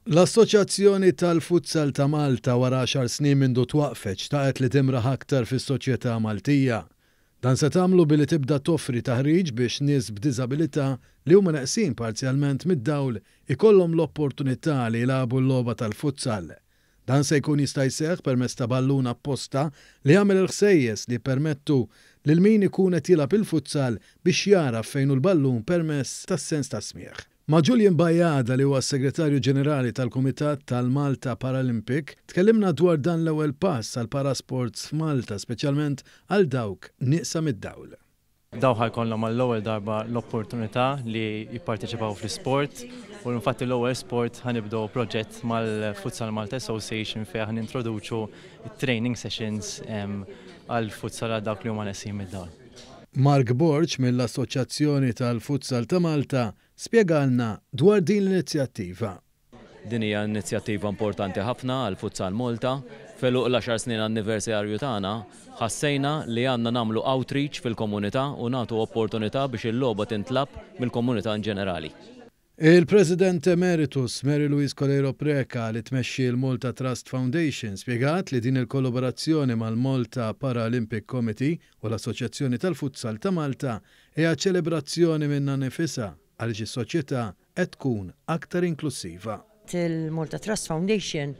L-Assoċjazzjoni tal-Futsal ta' Malta wara 10 snin mindu twaqfet xtaqet li timraħ aktar fis-soċjetà Maltija. Dan se tagħmlu billi tibda toffri taħriġ biex nies b'diżabilità li huma neqsin parzjalment mid-dawl ikollhom l-opportunità li jilagħbu l-logħba tal-futsal. Dan se jkun jista' jseħħ permezz ta' ballun apposta li jagħmel il-ħsejjes li permettu lil min ikun qed jilgħab il-futsal biex jara fejn hu l-ballun permezz tas-sens ta' smigħ. Ma' Julian Bajada li huwa s-Segretarju Ġenerali tal-Kumitat tal-Malta Paralympic, tkellimna dwar dan l-ewwel pass għal parasports f'Malta, speċjalment għal dawk nieqsa mid-dawl. Daw ħajkollhom għall-ewwel darba l-opportunità li jipparteċipaw fl-isport u infatti l-ewwel sport ħanibdew proġett mal-Futsal Malta Association fejn ħanintroduċu training sessions għal futsal għal dawk li huma neqsin mid-dawl. Mark Borch mill-Assoċjazzjoni tal-Futsal ta' Malta spjegalna dwar din l-inizjattiva. Din hija inizjattiva importanti ħafna għal Futsal Malta. Feluq l-10 snin anniversarju tagħna ħassejna li għandna nagħmlu outreach fil-komunità u nagħtu opportunità biex il-logħba tintlab mill-komunità in ġenerali. Il-President Emeritus Mary Louise Colero Preca li tmexxi l-Malta Trust Foundation spjegat li din il-kollaborazzjoni mal-Malta Paralympic Committee u l-Assoċjazzjoni tal-Futsal ta' Malta hija ċelebrazzjoni minnha nifisha għaliex is-soċjetà qed tkun aktar inklusiva. Il-Malta Trust Foundation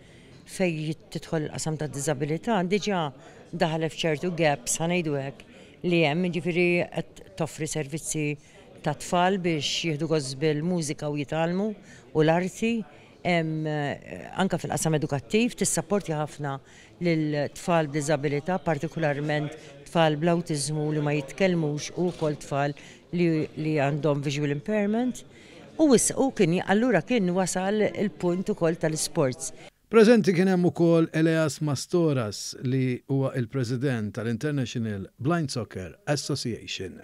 fejn tidħol qasam ta' diżabilità diġà daħlet f'ċertu gaps ħanejdu hekk li hemm jiġifieri qed toffri servizzi ta' tfal biex jieħdu gost bil-mużika u jitgħallmu u l-arti anke fil-qasam edukattiv tissapporti ħafna lil tfal b'diżabilità, partikolarment tfal bl-awtiżmu li ma jitkellmux u wkoll tfal li għandhom visual impairment. U kien wasal il-punt ukoll tal-sports. Preżenti kien hemm ukoll Elias Mastoras li huwa il-President tal-International Blind Soccer Association.